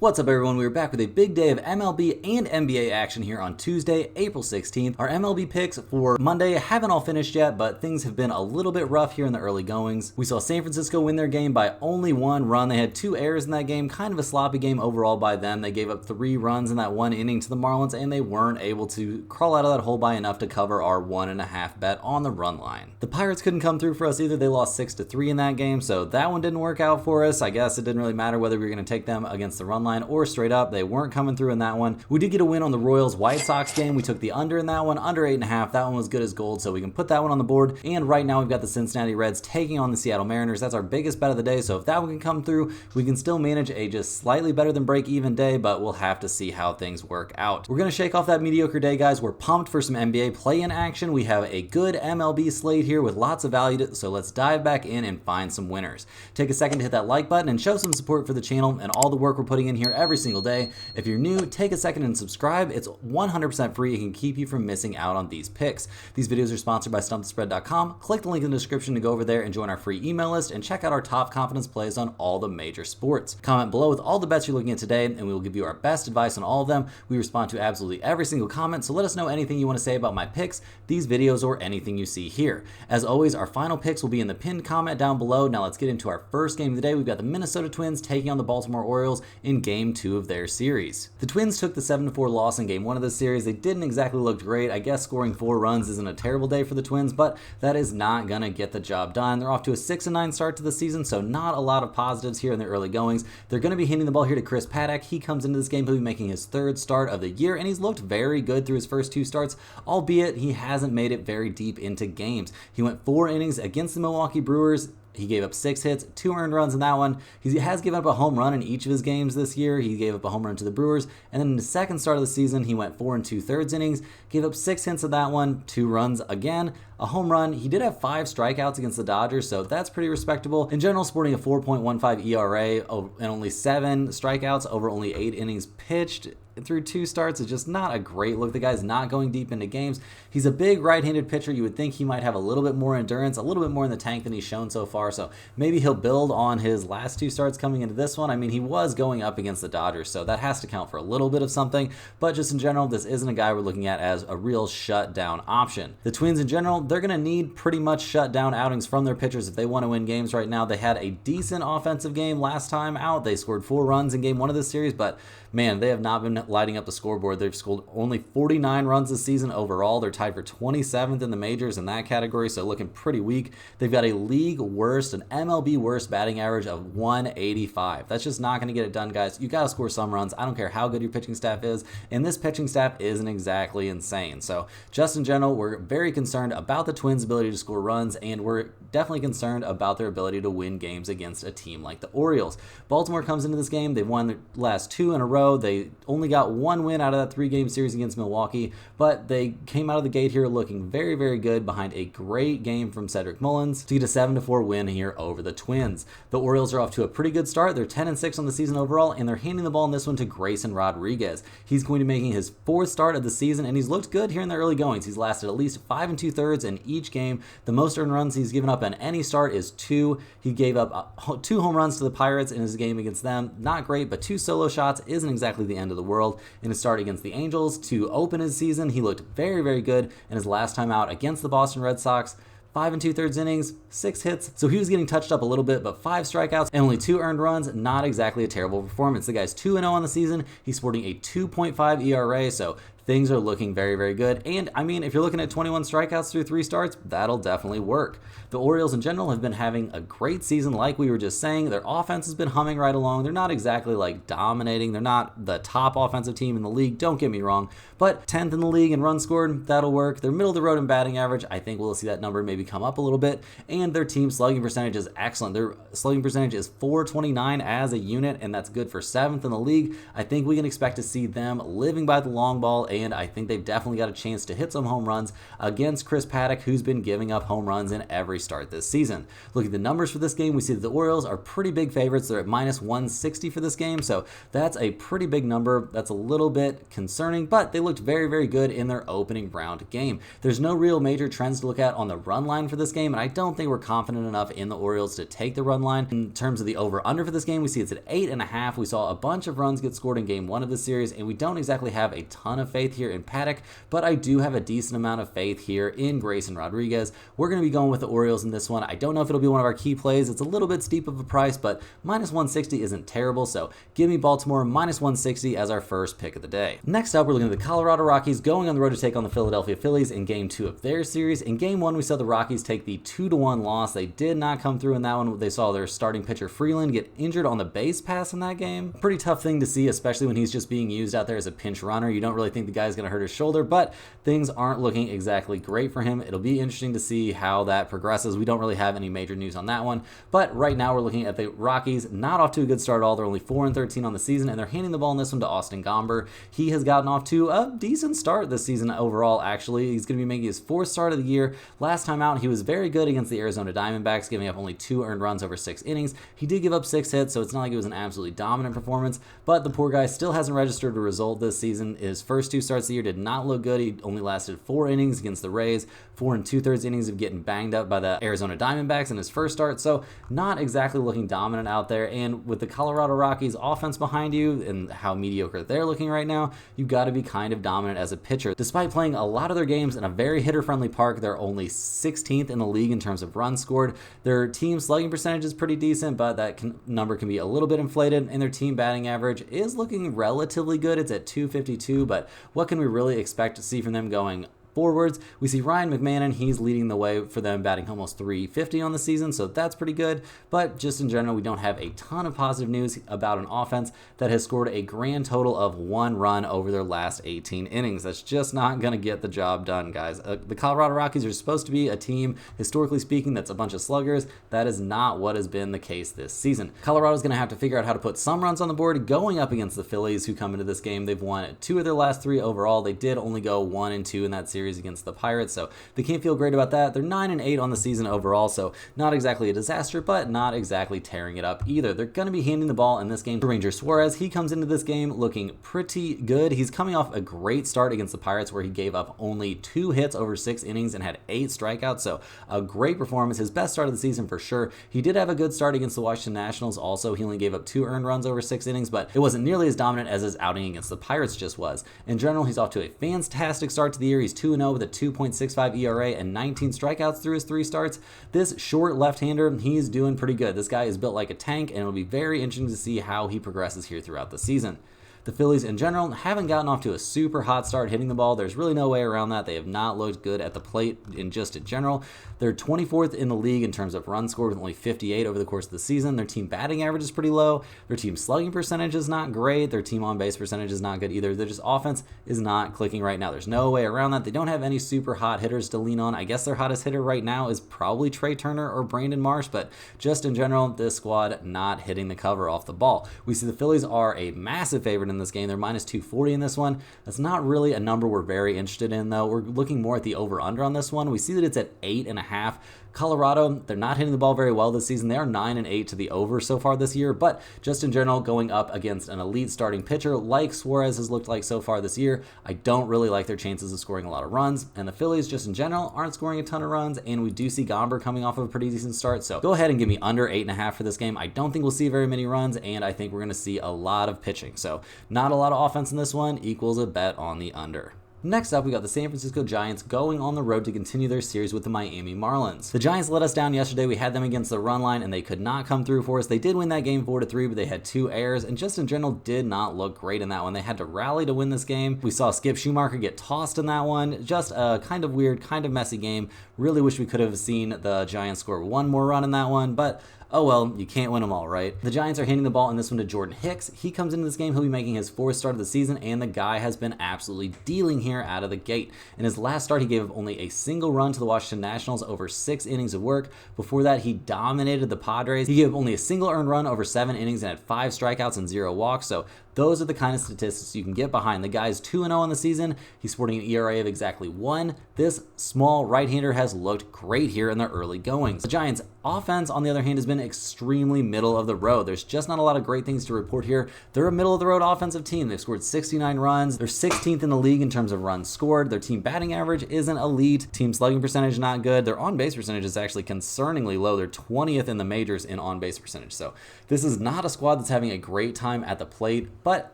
What's up, everyone? We're back with a big day of MLB and NBA action here on Tuesday, April 16th. Our MLB picks for Monday haven't all finished yet, but things have been a little bit rough here in the early goings. We saw San Francisco win their game by only one run. They had 2 errors in that game, kind of a sloppy game overall by them. They gave up 3 runs in that one inning to the Marlins, and they weren't able to crawl out of that hole by enough to cover our 1.5 bet on the run line. The Pirates couldn't come through for us either. They lost 6-3 in that game, so that one didn't work out for us. I guess it didn't really matter whether we were going to take them against the run line or straight up. They weren't coming through in that one. We did get a win on the Royals White Sox game. We took the under in that one, under 8.5. That one was good as gold, so we can put that one on the board. And right now we've got the Cincinnati Reds taking on the Seattle Mariners. That's our biggest bet of the day, so if that one can come through, we can still manage a just slightly better than break even day, but we'll have to see how things work out. We're going to shake off that mediocre day, guys. We're pumped for some NBA play-in action. We have a good MLB slate here with lots of value, so let's dive back in and find some winners. Take a second to hit that like button and show some support for the channel and all the work we're putting in here every single day. If you're new, take a second and subscribe. It's 100% free. It can keep you from missing out on these picks. These videos are sponsored by StumpTheSpread.com. Click the link in the description to go over there and join our free email list and check out our top confidence plays on all the major sports. Comment below with all the bets you're looking at today, and we will give you our best advice on all of them. We respond to absolutely every single comment, so let us know anything you want to say about my picks, these videos, or anything you see here. As always, our final picks will be in the pinned comment down below. Now let's get into our first game of the day. We've got the Minnesota Twins taking on the Baltimore Orioles in Game 2 of their series. The Twins took the 7-4 loss in Game 1 of the series. They didn't exactly look great. I guess scoring 4 runs isn't a terrible day for the Twins, but that is not going to get the job done. They're off to a 6-9 start to the season, so not a lot of positives here in the early goings. They're going to be handing the ball here to Chris Paddock. He comes into this game, he'll be making his 3rd start of the year, and he's looked very good through his first 2 starts, albeit he hasn't made it very deep into games. He went 4 innings against the Milwaukee Brewers. He gave up 6 hits, 2 earned runs in that one. He has given up a home run in each of his games this year. He gave up a home run to the Brewers. And then in the second start of the season, he went 4 2/3 innings, gave up 6 hits in that one, 2 runs again, a home run. He did have 5 strikeouts against the Dodgers, so that's pretty respectable. In general, sporting a 4.15 ERA and only 7 strikeouts over only 8 innings pitched through 2 starts is just not a great look. The guy's not going deep into games. He's a big right-handed pitcher. You would think he might have a little bit more endurance, a little bit more in the tank than he's shown so far, so maybe he'll build on his last 2 starts coming into this one. I mean, he was going up against the Dodgers, so that has to count for a little bit of something, but just in general, this isn't a guy we're looking at as a real shutdown option. The Twins in general, they're going to need pretty much shutdown outings from their pitchers if they want to win games right now. They had a decent offensive game last time out. They scored 4 runs in Game 1 of this series, but man, they have not been lighting up the scoreboard. They've scored only 49 runs this season overall. They're tied for 27th in the majors in that category, so looking pretty weak. They've got a league worst, an MLB worst batting average of 185. That's just not going to get it done, guys. You got to score some runs. I don't care how good your pitching staff is, and this pitching staff isn't exactly insane. So just in general, we're very concerned about the Twins' ability to score runs, and we're definitely concerned about their ability to win games against a team like the Orioles. Baltimore comes into this game. They've won the last 2 in a row. They only got 1 win out of that 3-game series against Milwaukee, but they came out of the gate here looking very, very good behind a great game from Cedric Mullins to get a 7-4 win here over the Twins. The Orioles are off to a pretty good start. They're 10-6 on the season overall, and they're handing the ball in this one to Grayson Rodriguez. He's going to be making his 4th start of the season, and he's looked good here in the early goings. He's lasted at least 5 2/3 in each game. The most earned runs he's given up in any start is 2. He gave up 2 home runs to the Pirates in his game against them. Not great, but 2 solo shots isn't exactly the end of the world. In his start against the Angels to open his season, he looked very, very good. And his last time out against the Boston Red Sox, 5 2/3 innings, 6 hits. So he was getting touched up a little bit, but 5 strikeouts and only 2 earned runs. Not exactly a terrible performance. The guy's 2-0 on the season. He's sporting a 2.5 ERA, so things are looking very, very good. And I mean, if you're looking at 21 strikeouts through 3 starts, that'll definitely work. The Orioles in general have been having a great season, like we were just saying. Their offense has been humming right along. They're not exactly like dominating. They're not the top offensive team in the league, don't get me wrong, but 10th in the league in runs scored, that'll work. They're middle of the road in batting average. I think we'll see that number maybe come up a little bit. And their team slugging percentage is excellent. Their slugging percentage is .429 as a unit, and that's good for 7th in the league. I think we can expect to see them living by the long ball and I think they've definitely got a chance to hit some home runs against Chris Paddock, who's been giving up home runs in every start this season. Looking at the numbers for this game, we see that the Orioles are pretty big favorites. They're at minus 160 for this game, so that's a pretty big number. That's a little bit concerning, but they looked very, very good in their opening round game. There's no real major trends to look at on the run line for this game, and I don't think we're confident enough in the Orioles to take the run line. In terms of the over-under for this game, we see it's at 8.5. We saw a bunch of runs get scored in game one of the series, and we don't exactly have a ton of faith here in Paddock, but I do have a decent amount of faith here in Grayson Rodriguez. We're going to be going with the Orioles in this one. I don't know if it'll be one of our key plays. It's a little bit steep of a price, but minus 160 isn't terrible, so give me Baltimore minus 160 as our first pick of the day. Next up, we're looking at the Colorado Rockies going on the road to take on the Philadelphia Phillies in game 2 of their series. In game 1, we saw the Rockies take the 2-1 loss. They did not come through in that one. They saw their starting pitcher Freeland get injured on the base pass in that game. Pretty tough thing to see, especially when he's just being used out there as a pinch runner. You don't really think the guy's going to hurt his shoulder, but things aren't looking exactly great for him. It'll be interesting to see how that progresses. We don't really have any major news on that one, but right now we're looking at the Rockies not off to a good start at all. They're only 4-13 on the season, and they're handing the ball in this one to Austin Gomber. He has gotten off to a decent start this season overall, actually. He's going to be making his 4th start of the year. Last time out, he was very good against the Arizona Diamondbacks, giving up only 2 earned runs over 6 innings. He did give up 6 hits, so it's not like it was an absolutely dominant performance, but the poor guy still hasn't registered a result this season. His first 2 starts of the year did not look good. He only lasted 4 innings against the Rays, 4 2/3 innings of getting banged up by the Arizona Diamondbacks in his first start, so not exactly looking dominant out there. And with the Colorado Rockies offense behind you and how mediocre they're looking right now, you've got to be kind of dominant as a pitcher. Despite playing a lot of their games in a very hitter-friendly park, they're only 16th in the league in terms of runs scored. Their team slugging percentage is pretty decent, but that number can be a little bit inflated, and their team batting average is looking relatively good. It's at 252, but what can we really expect to see from them going forwards? We see Ryan McMahon, he's leading the way for them, batting almost 350 on the season, so that's pretty good. But just in general, we don't have a ton of positive news about an offense that has scored a grand total of 1 run over their last 18 innings. That's just not going to get the job done, guys. The Colorado Rockies are supposed to be a team, historically speaking, that's a bunch of sluggers. That is not what has been the case this season. Colorado's going to have to figure out how to put some runs on the board going up against the Phillies, who come into this game. They've won 2 of their last 3 overall. They did only go 1-2 in that series against the Pirates, so they can't feel great about that. They're 9-8 on the season overall, so not exactly a disaster, but not exactly tearing it up either. They're going to be handing the ball in this game to Ranger Suarez. He comes into this game looking pretty good. He's coming off a great start against the Pirates, where he gave up only 2 hits over 6 innings and had 8 strikeouts, so a great performance. His best start of the season for sure. He did have a good start against the Washington Nationals also. He only gave up 2 earned runs over 6 innings, but it wasn't nearly as dominant as his outing against the Pirates just was. In general, he's off to a fantastic start to the year. He's 2-0 with a 2.65 ERA and 19 strikeouts through his 3 starts. This short left-hander, he's doing pretty good. This guy is built like a tank, and it'll be very interesting to see how he progresses here throughout the season. The Phillies in general haven't gotten off to a super hot start hitting the ball. There's really no way around that. They have not looked good at the plate in general. They're 24th in the league in terms of runs scored with only 58 over the course of the season. Their team batting average is pretty low. Their team slugging percentage is not great. Their team on base percentage is not good either. Their just offense is not clicking right now. There's no way around that. They don't have any super hot hitters to lean on. I guess their hottest hitter right now is probably Trey Turner or Brandon Marsh, but just in general, this squad not hitting the cover off the ball. We see the Phillies are a massive favorite in this game. They're minus 240 in this one. That's not really a number we're very interested in, though. We're looking more at the over-under on this one. We see that it's at 8.5. Colorado, they're not hitting the ball very well this season. They are 9-8 to the over so far this year, but just in general, going up against an elite starting pitcher like Suarez has looked like so far this year, I don't really like their chances of scoring a lot of runs, and the Phillies just in general aren't scoring a ton of runs, and we do see Gomber coming off of a pretty decent start, so go ahead and give me under 8.5 for this game. I don't think we'll see very many runs, and I think we're going to see a lot of pitching, so not a lot of offense in this one equals a bet on the under. Next up, we got the San Francisco Giants going on the road to continue their series with the Miami Marlins. The Giants let us down yesterday. We had them against the run line, and they could not come through for us. They did win that game 4-3, but they had 2 errors, and just in general did not look great in that one. They had to rally to win this game. We saw Skip Schumacher get tossed in that one. Just a kind of weird, kind of messy game. Really wish we could have seen the Giants score one more run in that one, but oh well, you can't win them all, right? The Giants are handing the ball in this one to Jordan Hicks. He comes into this game, he'll be making his 4th start of the season, and the guy has been absolutely dealing here out of the gate. In his last start, he gave up only a single run to the Washington Nationals over 6 innings of work. Before that, he dominated the Padres. He gave up only a single earned run over 7 innings and had 5 strikeouts and 0 walks, so Those are the kind of statistics you can get behind. The guy's 2-0 on the season. He's sporting an ERA of exactly 1. This small right-hander has looked great here in the early goings. The Giants' offense, on the other hand, has been extremely middle of the road. There's just not a lot of great things to report here. They're a middle of the road offensive team. They've scored 69 runs. They're 16th in the league in terms of runs scored. Their team batting average isn't elite. Team slugging percentage not good. Their on-base percentage is actually concerningly low. They're 20th in the majors in on-base percentage. So this is not a squad that's having a great time at the plate, but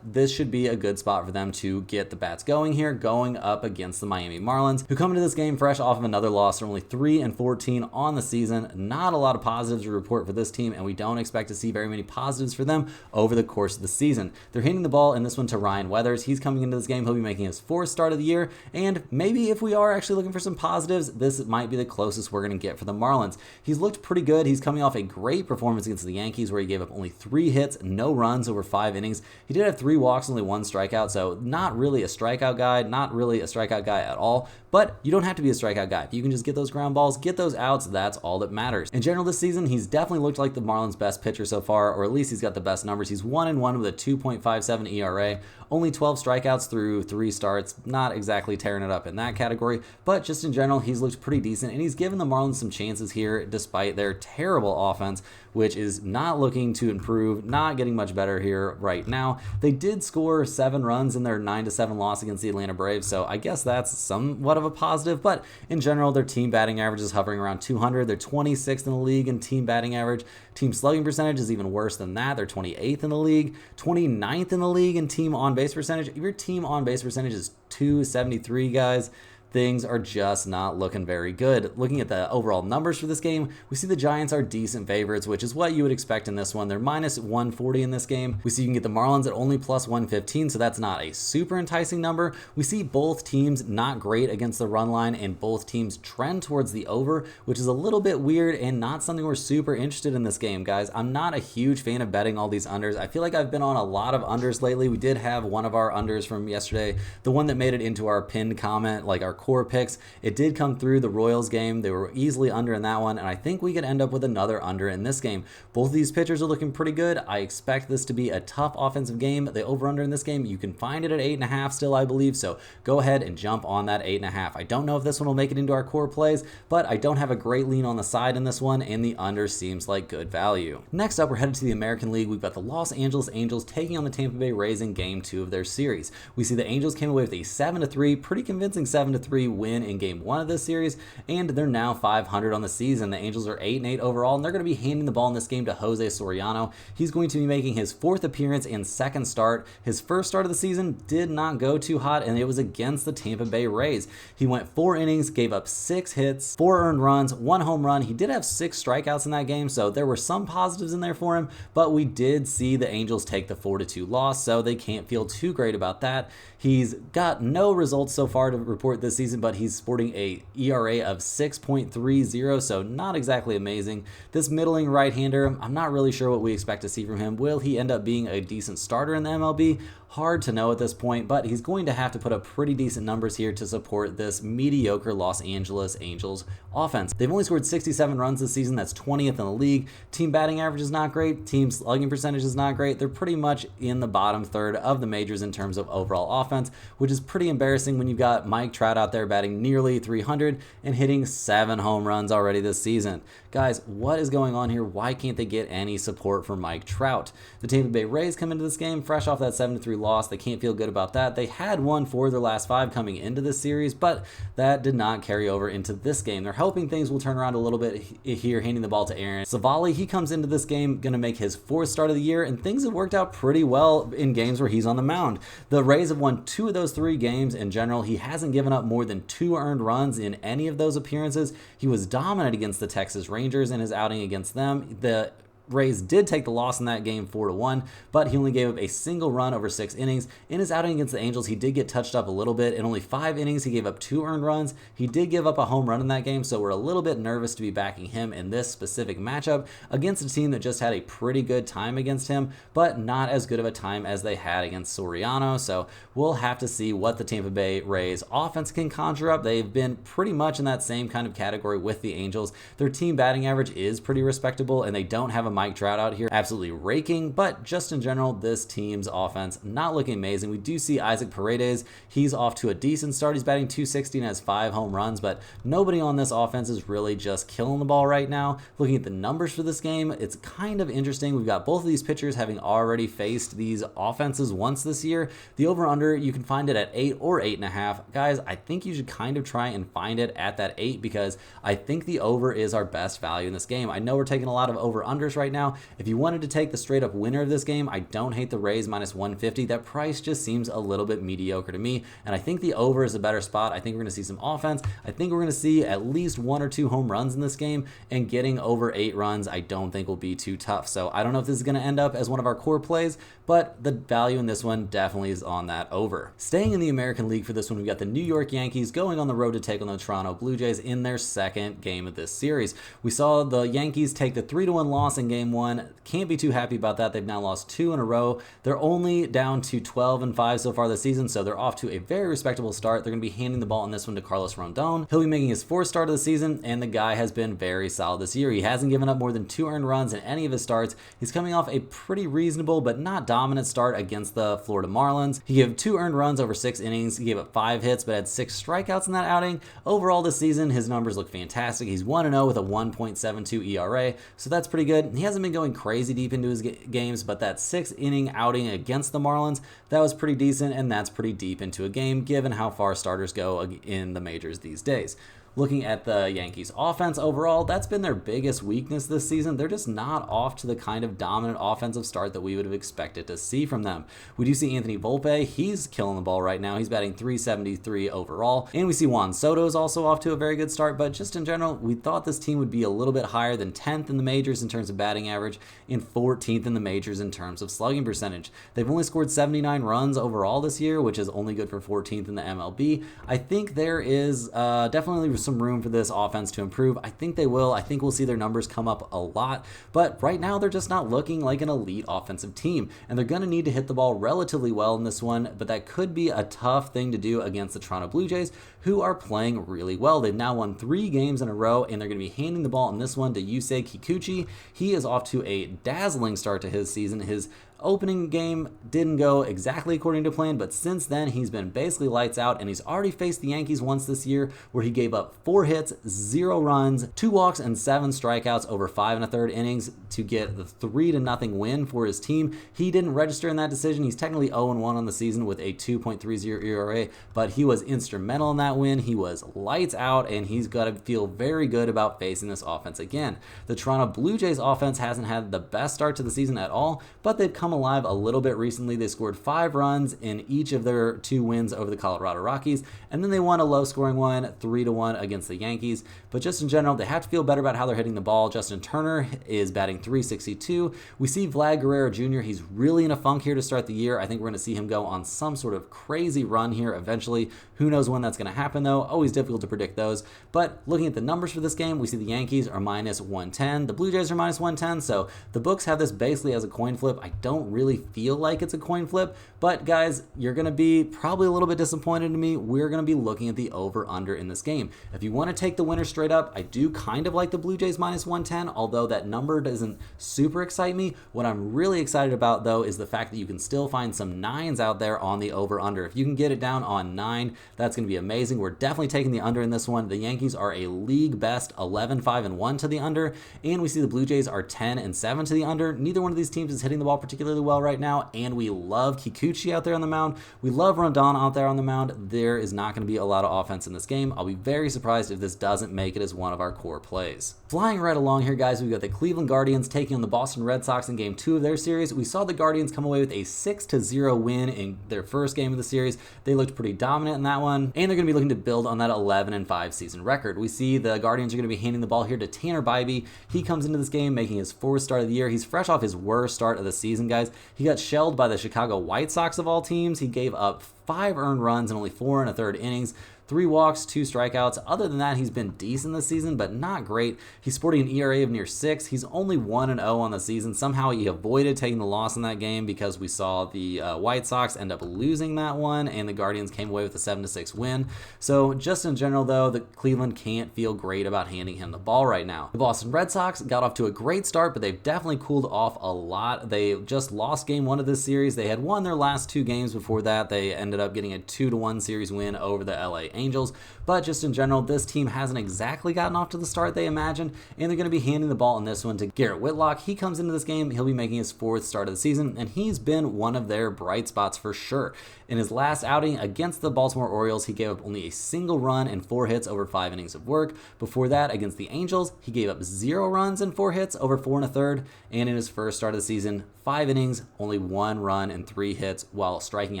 this should be a good spot for them to get the bats going here, going up against the Miami Marlins, who come into this game fresh off of another loss. They're only 3-14 on the season. Not a lot of positives to report for this team, and we don't expect to see very many positives for them over the course of the season. They're hitting the ball in this one to Ryan Weathers. He's coming into this game. He'll be making his 4th start of the year, and maybe if we are actually looking for some positives, this might be the closest we're going to get for the Marlins. He's looked pretty good. He's coming off a great performance against the Yankees where he gave up only 3 hits, no runs over 5 innings. He did have 3 walks, only 1 strikeout, so not really a strikeout guy, not really a strikeout guy at all, but you don't have to be a strikeout guy. If you can just get those ground balls, get those outs, that's all that matters. In general this season, he's definitely looked like the Marlins' best pitcher so far, or at least he's got the best numbers. He's 1-1 with a 2.57 ERA, only 12 strikeouts through 3 starts, not exactly tearing it up in that category, but just in general, he's looked pretty decent, and he's given the Marlins some chances here despite their terrible offense, which is not looking to improve, not getting much better here right now. They did score 7 runs in their 9-7 loss against the Atlanta Braves, so I guess that's somewhat of a positive, but in general, their team batting average is hovering around 200. They're 26th in the league in team batting average. Team slugging percentage is even worse than that. They're 28th in the league, 29th in the league in team on-base percentage. If your team on-base percentage is 273, guys, things are just not looking very good. Looking at the overall numbers for this game, we see the Giants are decent favorites, which is what you would expect in this one. They're minus 140 in this game. We see you can get the Marlins at only plus 115, so that's not a super enticing number. We see both teams not great against the run line, and both teams trend towards the over, which is a little bit weird and not something we're super interested in this game, guys. I'm not a huge fan of betting all these unders. I feel like I've been on a lot of unders lately. We did have one of our unders from yesterday, the one that made it into our pinned comment, like our core picks. It did come through the Royals game. They were easily under in that one, and I think we could end up with another under in this game. Both of these pitchers are looking pretty good. I expect this to be a tough offensive game. The over-under in this game, you can find it at 8.5 still, I believe, so go ahead and jump on that 8.5. I don't know if this one will make it into our core plays, but I don't have a great lean on the side in this one, and the under seems like good value. Next up, we're headed to the American League. We've got the Los Angeles Angels taking on the Tampa Bay Rays in Game 2 of their series. We see the Angels came away with a 7-3, pretty convincing 7-3 win in Game 1 of this series, and they're now 500 on the season. The Angels are 8-8 overall, and they're going to be handing the ball in this game to Jose Soriano. He's going to be making his 4th appearance and 2nd start. His first start of the season did not go too hot, and it was against the Tampa Bay Rays. He went 4 innings, gave up 6 hits, 4 earned runs, 1 home run. He did have 6 strikeouts in that game, so there were some positives in there for him, but we did see the Angels take the 4-2 loss, so they can't feel too great about that. He's got no results so far to report this season, but he's sporting a ERA of 6.30, so not exactly amazing. This middling right-hander, I'm not really sure what we expect to see from him. Will he end up being a decent starter in the MLB? Hard to know at this point, but he's going to have to put up pretty decent numbers here to support this mediocre Los Angeles Angels offense. They've only scored 67 runs this season. That's 20th in the league. Team batting average is not great. Team slugging percentage is not great. They're pretty much in the bottom third of the majors in terms of overall offense, which is pretty embarrassing when you've got Mike Trout out there batting nearly 300 and hitting 7 home runs already this season. Guys, what is going on here? Why can't they get any support for Mike Trout? The Tampa Bay Rays come into this game fresh off that 7-3 loss. They can't feel good about that. They had won 4 of their last 5 coming into this series, but that did not carry over into this game. They're hoping things will turn around a little bit here, handing the ball to Aaron Savali. He comes into this game going to make his 4th start of the year, and things have worked out pretty well in games where he's on the mound. The Rays have won 2 of those 3 games. In general, he hasn't given up more than 2 earned runs in any of those appearances. He was dominant against the Texas Rangers in his outing against them. The Rays did take the loss in that game 4-1, but he only gave up a single run over 6 innings. In his outing against the Angels, he did get touched up a little bit. In only 5 innings, he gave up 2 earned runs. He did give up a home run in that game, so we're a little bit nervous to be backing him in this specific matchup against a team that just had a pretty good time against him, but not as good of a time as they had against Soriano. So we'll have to see what the Tampa Bay Rays offense can conjure up. They've been pretty much in that same kind of category with the Angels. Their team batting average is pretty respectable, and they don't have a Mike Trout out here, absolutely raking, but just in general, this team's offense not looking amazing. We do see Isaac Paredes. He's off to a decent start. He's batting .260 and has 5 home runs, but nobody on this offense is really just killing the ball right now. Looking at the numbers for this game, it's kind of interesting. We've got both of these pitchers having already faced these offenses once this year. The over-under, you can find it at 8 or 8.5. Guys, I think you should kind of try and find it at that 8 because I think the over is our best value in this game. I know we're taking a lot of over-unders right now. If you wanted to take the straight-up winner of this game, I don't hate the Rays minus 150. That price just seems a little bit mediocre to me, and I think the over is a better spot. I think we're going to see some offense. I think we're going to see at least 1 or 2 home runs in this game, and getting over 8 runs I don't think will be too tough. So I don't know if this is going to end up as one of our core plays, but the value in this one definitely is on that over. Staying in the American League for this one, we've got the New York Yankees going on the road to take on the Toronto Blue Jays in their second game of this series. We saw the Yankees take the 3-1 loss in game 1. Can't be too happy about that. They've now lost 2 in a row. They're only down to 12-5 so far this season, so they're off to a very respectable start. They're going to be handing the ball in this one to Carlos Rondon. He'll be making his 4th start of the season, and the guy has been very solid this year. He hasn't given up more than 2 earned runs in any of his starts. He's coming off a pretty reasonable but not dominant start against the Florida Marlins. He gave 2 earned runs over 6 innings. He gave up 5 hits but had 6 strikeouts in that outing. Overall this season, his numbers look fantastic. He's 1-0 with a 1.72 ERA, so that's pretty good. He hasn't been going crazy deep into his games, but that 6-inning outing against the Marlins, that was pretty decent, and that's pretty deep into a game given how far starters go in the majors these days. Looking at the Yankees offense overall, that's been their biggest weakness this season. They're just not off to the kind of dominant offensive start that we would have expected to see from them. We do see Anthony Volpe. He's killing the ball right now. He's batting .373 overall. And we see Juan Soto is also off to a very good start, but just in general, we thought this team would be a little bit higher than 10th in the majors in terms of batting average and 14th in the majors in terms of slugging percentage. They've only scored 79 runs overall this year, which is only good for 14th in the MLB. I think there is definitely some room for this offense to improve. I think they will. I think we'll see their numbers come up a lot, but right now they're just not looking like an elite offensive team, and they're going to need to hit the ball relatively well in this one, but that could be a tough thing to do against the Toronto Blue Jays, who are playing really well. They've now won 3 games in a row, and they're going to be handing the ball in this one to Yusei Kikuchi. He is off to a dazzling start to his season. His opening game didn't go exactly according to plan, but since then he's been basically lights out, and he's already faced the Yankees once this year where he gave up 4 hits, 0 runs, 2 walks, and 7 strikeouts over 5 1/3 innings to get the 3-0 win for his team. He didn't register in that decision. He's technically 0-1 on the season with a 2.30 ERA, but he was instrumental in that win. He was lights out, and he's got to feel very good about facing this offense again. The Toronto Blue Jays offense hasn't had the best start to the season at all, but they've come alive a little bit recently. They scored 5 runs in each of their 2 wins over the Colorado Rockies, and then they won a low-scoring one, 3-1 against the Yankees. But just in general, they have to feel better about how they're hitting the ball. Justin Turner is batting .362. We see Vlad Guerrero Jr. He's really in a funk here to start the year. I think we're going to see him go on some sort of crazy run here eventually. Who knows when that's going to happen, though? Always difficult to predict those. But looking at the numbers for this game, we see the Yankees are minus 110. The Blue Jays are minus 110, so the books have this basically as a coin flip. I don't really feel like it's a coin flip, but guys, you're going to be probably a little bit disappointed in me. We're going to be looking at the over-under in this game. If you want to take the winner straight up, I do kind of like the Blue Jays minus 110, although that number doesn't super excite me. What I'm really excited about, though, is the fact that you can still find some 9s out there on the over-under. If you can get it down on 9, that's going to be amazing. We're definitely taking the under in this one. The Yankees are a league best 11-5-1 to the under, and we see the Blue Jays are 10-7 to the under. Neither one of these teams is hitting the ball particularly well right now, and we love Kikuchi out there on the mound. We love Rondon out there on the mound. There is not going to be a lot of offense in this game. I'll be very surprised if this doesn't make it as one of our core plays. Flying right along here, guys, we've got the Cleveland Guardians taking on the Boston Red Sox in game 2 of their series. We saw the Guardians come away with a 6-0 win in their first game of the series. They looked pretty dominant in that one, and they're going to be looking to build on that 11-5 season record. We see the Guardians are going to be handing the ball here to Tanner Bybee. He comes into this game making his 4th start of the year. He's fresh off his worst start of the season, guys. He got shelled by the Chicago White Sox of all teams. He gave up 5 earned runs in only 4 1/3 innings. 3 walks, 2 strikeouts. Other than that, he's been decent this season, but not great. He's sporting an ERA of near 6. He's only 1-0 on the season. Somehow he avoided taking the loss in that game because we saw the White Sox end up losing that one, and the Guardians came away with a 7-6 win. So just in general, though, the Cleveland can't feel great about handing him the ball right now. The Boston Red Sox got off to a great start, but they've definitely cooled off a lot. They just lost game 1 of this series. They had won their last 2 games before that. They ended up getting a 2-1 series win over the LA Angels. But just in general, this team hasn't exactly gotten off to the start they imagined, and they're going to be handing the ball in this one to Garrett Whitlock. He comes into this game, he'll be making his 4th start of the season, and he's been one of their bright spots for sure. In his last outing against the Baltimore Orioles, he gave up only a single run and 4 hits over 5 innings of work. Before that, against the Angels, he gave up 0 runs and 4 hits over 4 1/3, and in his first start of the season, 5 innings, only 1 run and 3 hits, while striking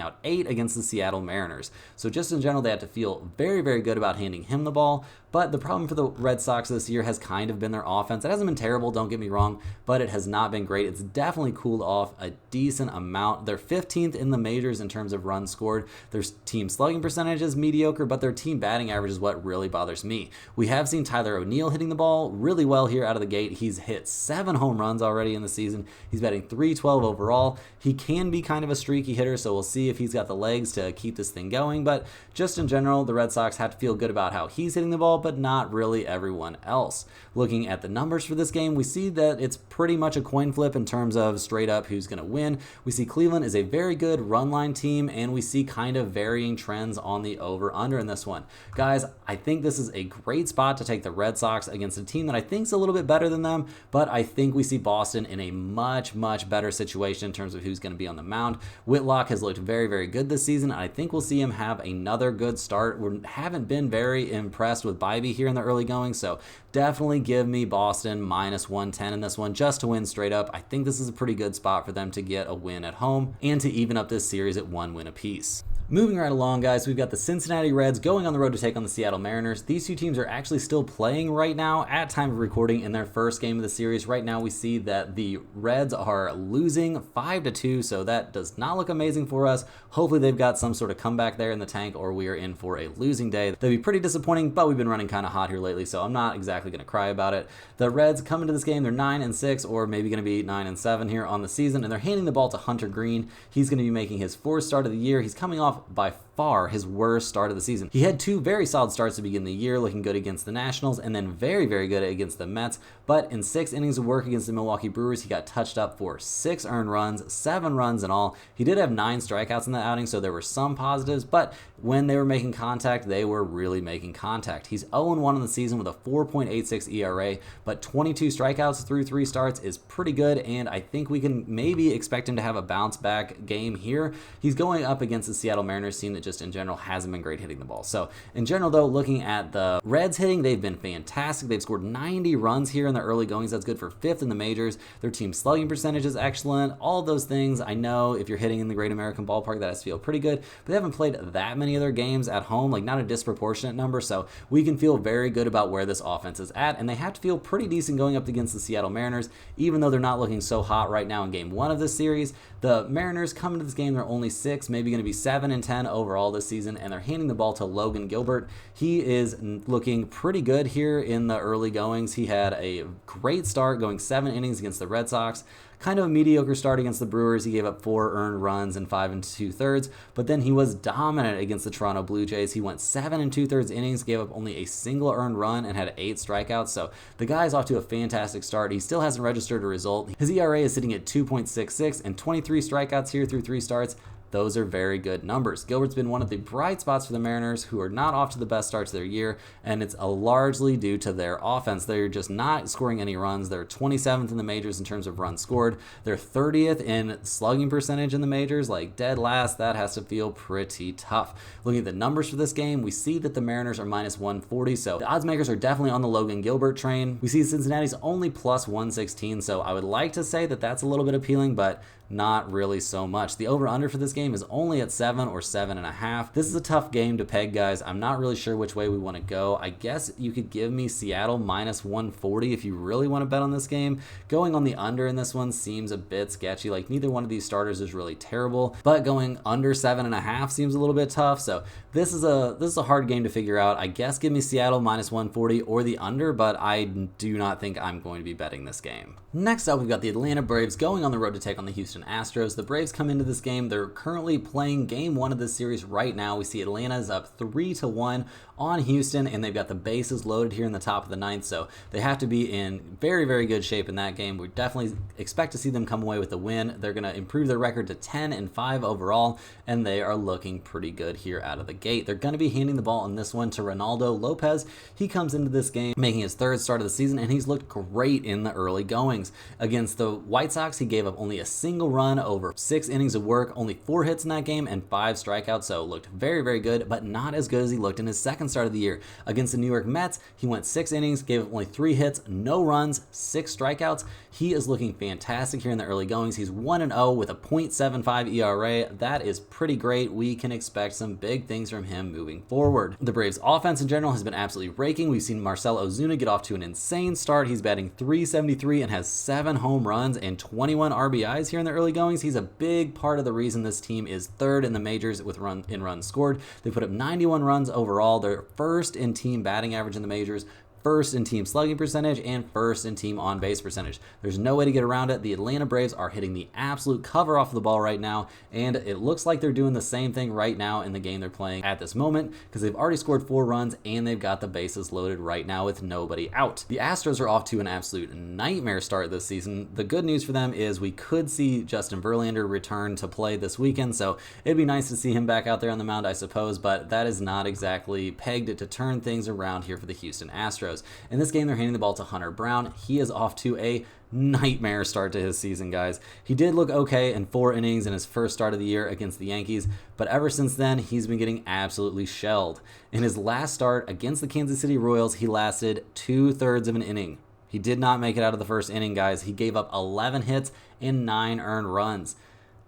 out 8 against the Seattle Mariners. So just in general, they have to feel very, very good about handing him the ball. But the problem for the Red Sox this year has kind of been their offense. It hasn't been terrible, don't get me wrong, but it has not been great. It's definitely cooled off a decent amount. They're 15th in the majors in terms of runs scored. Their team slugging percentage is mediocre, but their team batting average is what really bothers me. We have seen Tyler O'Neill hitting the ball really well here out of the gate. He's hit 7 home runs already in the season. He's batting .312 overall. He can be kind of a streaky hitter, so we'll see if he's got the legs to keep this thing going. But just in general, the Red Sox have to feel good about how he's hitting the ball, but not really everyone else. Looking at the numbers for this game, we see that it's pretty much a coin flip in terms of straight up who's going to win. We see Cleveland is a very good run line team, and we see kind of varying trends on the over-under in this one. Guys, I think this is a great spot to take the Red Sox against a team that I think is a little bit better than them, but I think we see Boston in a much, much better situation in terms of who's going to be on the mound. Whitlock has looked very, very good this season. I think we'll see him have another good start. We haven't been very impressed with Bybee here in the early going, so definitely give me Boston -110 in this one just to win straight up. I think this is a pretty good spot for them to get a win at home and to even up this series at 1 win apiece. Moving right along, guys, we've got the Cincinnati Reds going on the road to take on the Seattle Mariners. These two teams are actually still playing right now at time of recording in their first game of the series. Right now, we see that the Reds are losing 5-2, so that does not look amazing for us. Hopefully, they've got some sort of comeback there in the tank, or we are in for a losing day. That'd be pretty disappointing, but we've been running kind of hot here lately, so I'm not exactly going to cry about it. The Reds come into this game, they're 9-6, or maybe going to be 9-7 here on the season, and they're handing the ball to Hunter Green. He's going to be making his 4th start of the year. He's coming off by far his worst start of the season. He had 2 very solid starts to begin the year, looking good against the Nationals and then very, very good against the Mets. But in 6 innings of work against the Milwaukee Brewers, he got touched up for 6 earned runs, 7 runs in all. He did have 9 strikeouts in that outing, so there were some positives, but when they were making contact, they were really making contact. He's 0-1 on the season with a 4.86 ERA, but 22 strikeouts through 3 starts is pretty good, and I think we can maybe expect him to have a bounce back game here. He's going up against the Seattle Mariners team that just in general hasn't been great hitting the ball. So in general, though, looking at the Reds hitting, they've been fantastic. They've scored 90 runs here in the early goings. That's good for 5th in the majors. Their team slugging percentage is excellent. All of those things, I know if you're hitting in the Great American Ballpark, that has to feel pretty good, but they haven't played that many other games at home, like not a disproportionate number, so we can feel very good about where this offense is at, and they have to feel pretty decent going up against the Seattle Mariners, even though they're not looking so hot right now in game 1 of this series. The Mariners come into this game, they're only 6, maybe going to be 7-10 overall this season, and they're handing the ball to Logan Gilbert. He is looking pretty good here in the early goings. He had a great start going 7 innings against the Red Sox. Kind of a mediocre start against the Brewers. He gave up 4 earned runs in 5 2/3, but then he was dominant against the Toronto Blue Jays. He went 7 2/3 innings, gave up only a single earned run, and had 8 strikeouts. So the guy's off to a fantastic start. He still hasn't registered a result. His ERA is sitting at 2.66 and 23 strikeouts here through 3 starts. Those are very good numbers. Gilbert's been one of the bright spots for the Mariners, who are not off to the best starts of their year, and it's largely due to their offense. They're just not scoring any runs. They're 27th in the majors in terms of runs scored. They're 30th in slugging percentage in the majors, like dead last. That has to feel pretty tough. Looking at the numbers for this game, we see that the Mariners are -140, so the odds makers are definitely on the Logan Gilbert train. We see Cincinnati's only +116, so I would like to say that that's a little bit appealing, but not really so much. The over-under for this game is only at 7 or 7.5. This is a tough game to peg, guys. I'm not really sure which way we want to go. I guess you could give me Seattle minus 140 if you really want to bet on this game. Going on the under in this one seems a bit sketchy. Like, neither one of these starters is really terrible, but going under 7.5 seems a little bit tough. So this is a hard game to figure out. I guess give me Seattle minus 140 or the under, but I do not think I'm going to be betting this game. Next up, we've got the Atlanta Braves going on the road to take on the Houston Astros. The Braves come into this game. They're currently playing game 1 of this series right now. We see Atlanta is up 3-1 on Houston, and they've got the bases loaded here in the top of the 9th, so they have to be in very, very good shape in that game. We definitely expect to see them come away with the win. They're going to improve their record to 10-5 overall, and they are looking pretty good here out of the gate. They're going to be handing the ball in this one to Ronaldo Lopez. He comes into this game making his 3rd start of the season, and he's looked great in the early goings. Against the White Sox, he gave up only a single run over 6 innings of work, only 4 hits in that game, and 5 strikeouts, so looked very, very good, but not as good as he looked in his 2nd start of the year. Against the New York Mets, he went 6 innings, gave up only 3 hits, no runs, 6 strikeouts. He is looking fantastic here in the early goings. He's 1-0 with a .75 ERA. That is pretty great. We can expect some big things from him moving forward. The Braves offense in general has been absolutely raking. We've seen Marcell Ozuna get off to an insane start. He's batting .373 and has 7 home runs and 21 RBIs here in the early goings. He's a big part of the reason this team is 3rd in the majors with runs scored. They put up 91 runs overall. They're 1st in team batting average in the majors, 1st in team slugging percentage, and 1st in team on-base percentage. There's no way to get around it. The Atlanta Braves are hitting the absolute cover off of the ball right now, and it looks like they're doing the same thing right now in the game they're playing at this moment, because they've already scored 4 runs, and they've got the bases loaded right now with nobody out. The Astros are off to an absolute nightmare start this season. The good news for them is we could see Justin Verlander return to play this weekend, so it'd be nice to see him back out there on the mound, I suppose, but that is not exactly pegged to turn things around here for the Houston Astros. In this game, they're handing the ball to Hunter Brown. He is off to a nightmare start to his season, guys. He did look okay in 4 innings in his 1st start of the year against the Yankees, but ever since then, he's been getting absolutely shelled. In his last start against the Kansas City Royals, he lasted 2/3 of an inning. He did not make it out of the 1st inning, guys. He gave up 11 hits and 9 earned runs.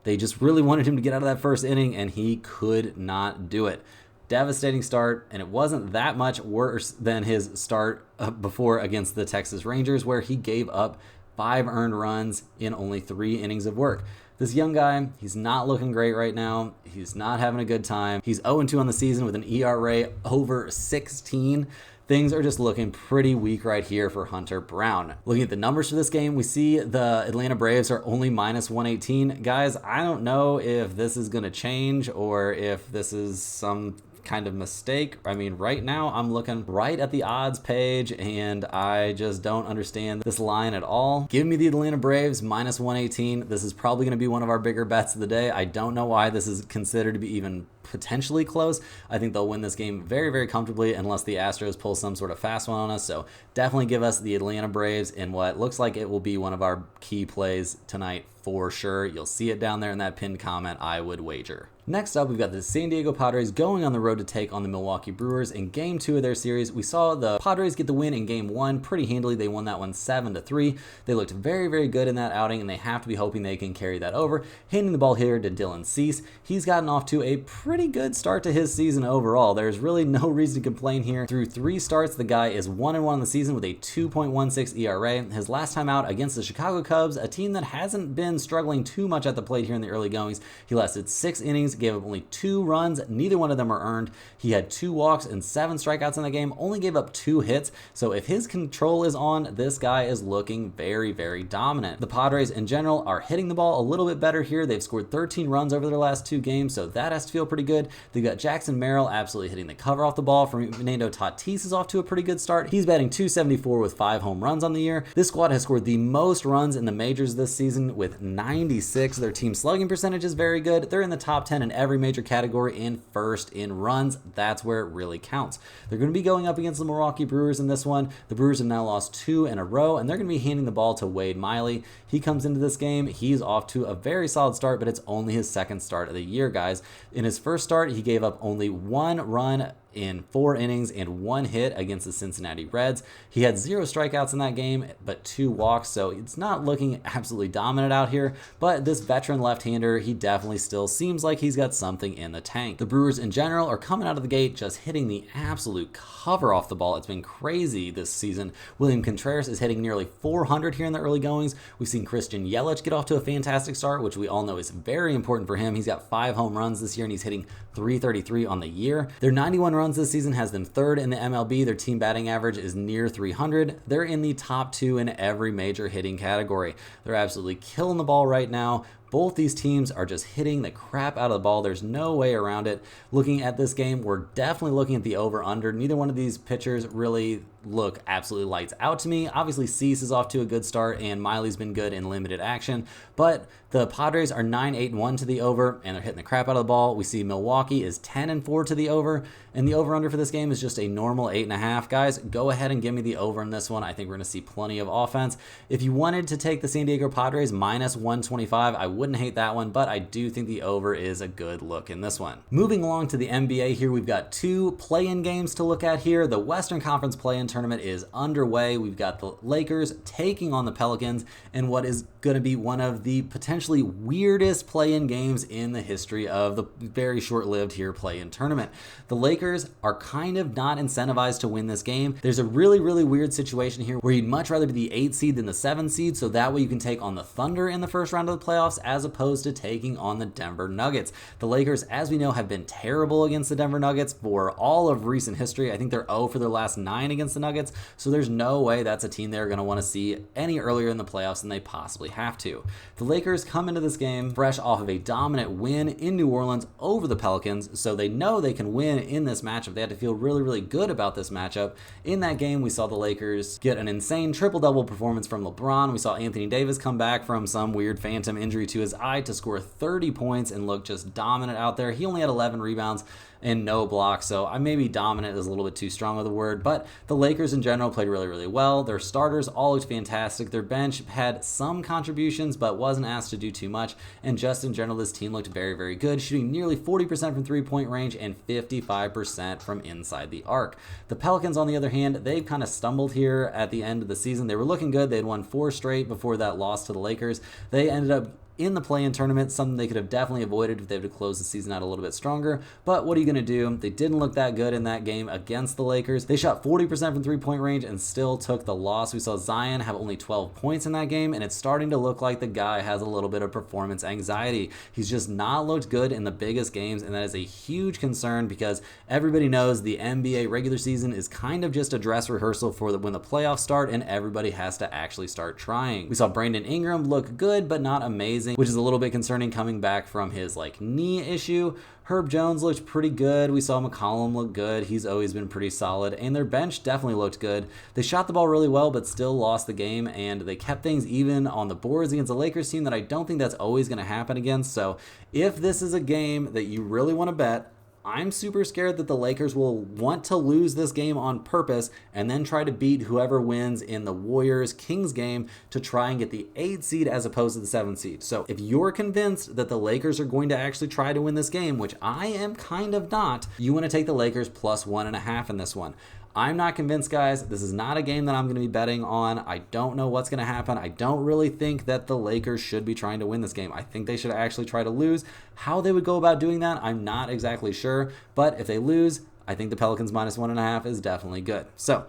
They just really wanted him to get out of that 1st inning, and he could not do it. Devastating start, and it wasn't that much worse than his start before against the Texas Rangers, where he gave up 5 earned runs in only 3 innings of work. This young guy, he's not looking great right now. He's not having a good time. He's 0-2 on the season with an ERA over 16. Things are just looking pretty weak right here for Hunter Brown. Looking at the numbers for this game, we see the Atlanta Braves are only minus 118. Guys, I don't know if this is going to change or if this is some kind of mistake. I mean, right now I'm looking right at the odds page and I just don't understand this line at all. Give me the Atlanta Braves minus 118. This is probably going to be one of our bigger bets of the day. I don't know why this is considered to be even potentially close. I think they'll win this game very, very comfortably unless the Astros pull some sort of fast one on us. So definitely give us the Atlanta Braves in what looks like it will be one of our key plays tonight for sure. You'll see it down there in that pinned comment, I would wager. Next up, we've got the San Diego Padres going on the road to take on the Milwaukee Brewers in Game 2 of their series. We saw the Padres get the win in Game 1 pretty handily. They won that one 7-3. They looked very, very good in that outing, and they have to be hoping they can carry that over. Handing the ball here to Dylan Cease. He's gotten off to a pretty good start to his season overall. There's really no reason to complain here. Through 3 starts, the guy is 1-1 in the season with a 2.16 ERA. His last time out against the Chicago Cubs, a team that hasn't been struggling too much at the plate here in the early goings, he lasted 6 innings, gave up only 2 runs. Neither one of them are earned. He had 2 walks and 7 strikeouts in the game, only gave up 2 hits. So if his control is on, this guy is looking very, very dominant. The Padres in general are hitting the ball a little bit better here. They've scored 13 runs over their last 2 games, so that has to feel pretty good. They've got Jackson Merrill absolutely hitting the cover off the ball. Fernando Tatis is off to a pretty good start. He's batting .274 with 5 home runs on the year. This squad has scored the most runs in the majors this season with 96. Their team slugging percentage is very good. They're in the top 10 in every major category and 1st in runs. That's where it really counts. They're going to be going up against the Milwaukee Brewers in this one. The Brewers have now lost 2 in a row, and they're going to be handing the ball to Wade Miley. He comes into this game. He's off to a very solid start, but it's only his 2nd start of the year, guys. In his 1st start, he gave up only 1 run in 4 innings and 1 hit against the Cincinnati Reds. He had 0 strikeouts in that game, but 2 walks, so it's not looking absolutely dominant out here, but this veteran left-hander, he definitely still seems like he's got something in the tank. The Brewers in general are coming out of the gate just hitting the absolute cover off the ball. It's been crazy this season. William Contreras is hitting nearly 400 here in the early goings. We've seen Christian Yelich get off to a fantastic start, which we all know is very important for him. He's got 5 home runs this year and he's hitting 333 on the year. Their 91 runs this season has them 3rd in the MLB. Their team batting average is near 300. They're in the top 2 in every major hitting category. They're absolutely killing the ball right now. Both these teams are just hitting the crap out of the ball. There's no way around it. Looking at this game, we're definitely looking at the over-under. Neither one of these pitchers really look absolutely lights out to me. Obviously, Cease is off to a good start, and Miley's been good in limited action. But the Padres are 9-8-1 to the over, and they're hitting the crap out of the ball. We see Milwaukee is 10-4 to the over, and the over-under for this game is just a normal 8.5. Guys, go ahead and give me the over in this one. I think we're going to see plenty of offense. If you wanted to take the San Diego Padres minus 125, I wouldn't hate that one, but I do think the over is a good look in this one. Moving along to the NBA here, we've got 2 play-in games to look at here. The Western Conference play-in tournament is underway. We've got the Lakers taking on the Pelicans in what is going to be one of the potentially weirdest play-in games in the history of the very short-lived here play-in tournament. The Lakers are kind of not incentivized to win this game. There's a really, really weird situation here where you'd much rather be the 8 seed than the 7 seed, so that way you can take on the Thunder in the first round of the playoffs as opposed to taking on the Denver Nuggets. The Lakers, as we know, have been terrible against the Denver Nuggets for all of recent history. I think they're 0 for their last 9 against the Nuggets, so there's no way that's a team they're going to want to see any earlier in the playoffs than they possibly have to. The Lakers come into this game fresh off of a dominant win in New Orleans over the Pelicans, so they know they can win in this matchup. They had to feel really, really good about this matchup. In that game, we saw the Lakers get an insane triple-double performance from LeBron. We saw Anthony Davis come back from some weird phantom injury to his eye to score 30 points and look just dominant out there. He only had 11 rebounds and no blocks, so maybe dominant is a little bit too strong of the word, but the Lakers in general played really, really well. Their starters all looked fantastic. Their bench had some contributions, but wasn't asked to do too much, and just in general, this team looked very, very good, shooting nearly 40% from three-point range and 55% from inside the arc. The Pelicans, on the other hand, they've kind of stumbled here at the end of the season. They were looking good. They had won 4 straight before that loss to the Lakers. They ended up in the play-in tournament, something they could have definitely avoided if they would have closed the season out a little bit stronger. But what are you going to do? They didn't look that good in that game against the Lakers. They shot 40% from three-point range and still took the loss. We saw Zion have only 12 points in that game, and it's starting to look like the guy has a little bit of performance anxiety. He's just not looked good in the biggest games, and that is a huge concern because everybody knows the NBA regular season is kind of just a dress rehearsal for when the playoffs start, and everybody has to actually start trying. We saw Brandon Ingram look good, but not amazing, which is a little bit concerning coming back from his knee issue. Herb Jones looked pretty good. We saw McCollum look good. He's always been pretty solid, and their bench definitely looked good. They shot the ball really well, but still lost the game, and they kept things even on the boards against a Lakers team that I don't think that's always going to happen against. So if this is a game that you really want to bet, I'm super scared that the Lakers will want to lose this game on purpose and then try to beat whoever wins in the Warriors-Kings game to try and get the 8 seed as opposed to the 7 seed. So if you're convinced that the Lakers are going to actually try to win this game, which I am kind of not, you want to take the Lakers plus 1.5 in this one. I'm not convinced, guys. This is not a game that I'm going to be betting on. I don't know what's going to happen. I don't really think that the Lakers should be trying to win this game. I think they should actually try to lose. How they would go about doing that, I'm not exactly sure. But if they lose, I think the Pelicans minus 1.5 is definitely good. So,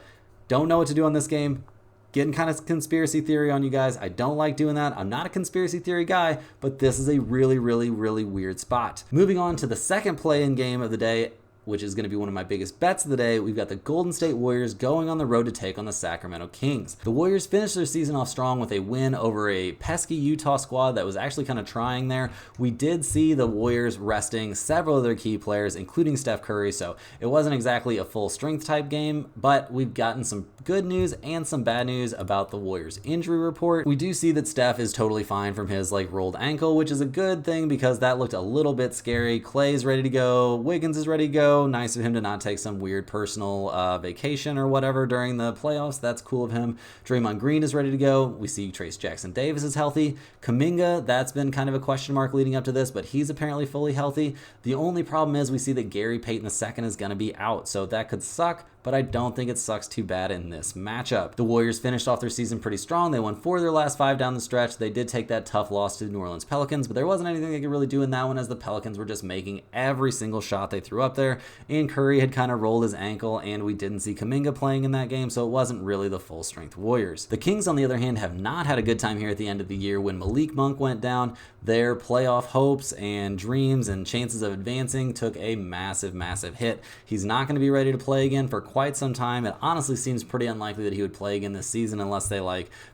don't know what to do on this game. Getting kind of conspiracy theory on you guys. I don't like doing that. I'm not a conspiracy theory guy, but this is a really, really, really weird spot. Moving on to the second play-in game of the day, which is going to be one of my biggest bets of the day. We've got the Golden State Warriors going on the road to take on the Sacramento Kings. The Warriors finished their season off strong with a win over a pesky Utah squad that was actually kind of trying there. We did see the Warriors resting several of their key players, including Steph Curry, so it wasn't exactly a full strength type game, but we've gotten some good news and some bad news about the Warriors injury report. We do see that Steph is totally fine from his rolled ankle, which is a good thing because that looked a little bit scary. Clay's ready to go. Wiggins is ready to go. go. Nice of him to not take some weird personal vacation or whatever during the playoffs. That's cool of him. Draymond Green is ready to go. We see Trace Jackson Davis is healthy. Kuminga, that's been kind of a question mark leading up to this, but he's apparently fully healthy. The only problem is we see that Gary Payton II is going to be out, so that could suck, but I don't think it sucks too bad in this matchup. The Warriors finished off their season pretty strong. They won 4 of their last 5 down the stretch. They did take that tough loss to the New Orleans Pelicans, but there wasn't anything they could really do in that one, as the Pelicans were just making every single shot they threw up there, and Curry had kind of rolled his ankle, and we didn't see Kuminga playing in that game, so it wasn't really the full strength Warriors. The Kings, on the other hand, have not had a good time here at the end of the year. When Malik Monk went down, their playoff hopes and dreams and chances of advancing took a massive hit. He's not going to be ready to play again for quite some time. It honestly seems pretty unlikely that he would play again this season unless they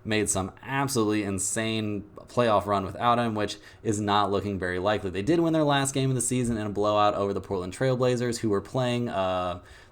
made some absolutely insane playoff run without him, which is not looking very likely. They did win their last game of the season in a blowout over the Portland Trail Blazers, who were playing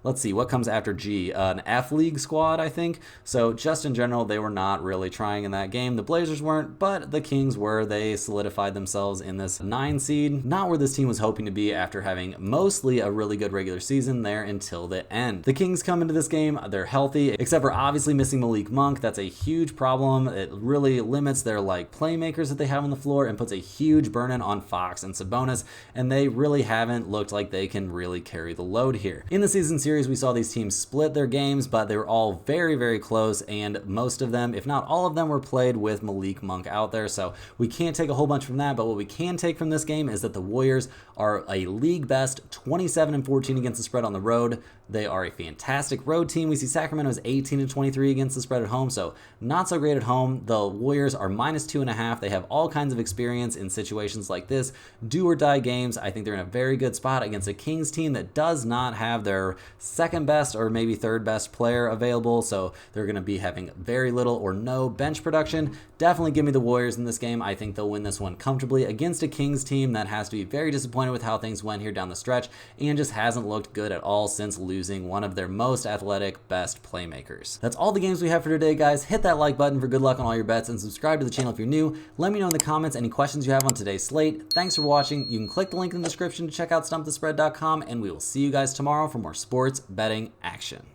let's see, what comes after G? An F-League squad, I think. So just in general, they were not really trying in that game. The Blazers weren't, but the Kings were. They solidified themselves in this 9 seed. Not where this team was hoping to be after having mostly a really good regular season there until the end. The Kings come into this game, they're healthy, except for obviously missing Malik Monk. That's a huge problem. It really limits their playmakers that they have on the floor and puts a huge burden on Fox and Sabonis, and they really haven't looked like they can really carry the load here. In the season series, we saw these teams split their games, but they were all very close, and most of them, if not all of them, were played with Malik Monk out there, so we can't take a whole bunch from that. But what we can take from this game is that the Warriors are a league best 27-14 against the spread on the road. They are a fantastic road team. We see Sacramento's 18-23 against the spread at home, so not so great at home. The Warriors are -2.5. They have all kinds of experience in situations like this, do or die games. I think they're in a very good spot against a Kings team that does not have their second best or maybe third best player available, so they're going to be having very little or no bench production. Definitely give me the Warriors in this game. I think they'll win this one comfortably against a Kings team that has to be very disappointed with how things went here down the stretch and just hasn't looked good at all since losing one of their most athletic, best playmakers. That's all the games we have for today, guys. Hit that like button for good luck on all your bets and subscribe to the channel if you're new. Let me know in the comments any questions you have on today's slate. Thanks for watching. You can click the link in the description to check out stumpthespread.com, and we will see you guys tomorrow for more sports betting action.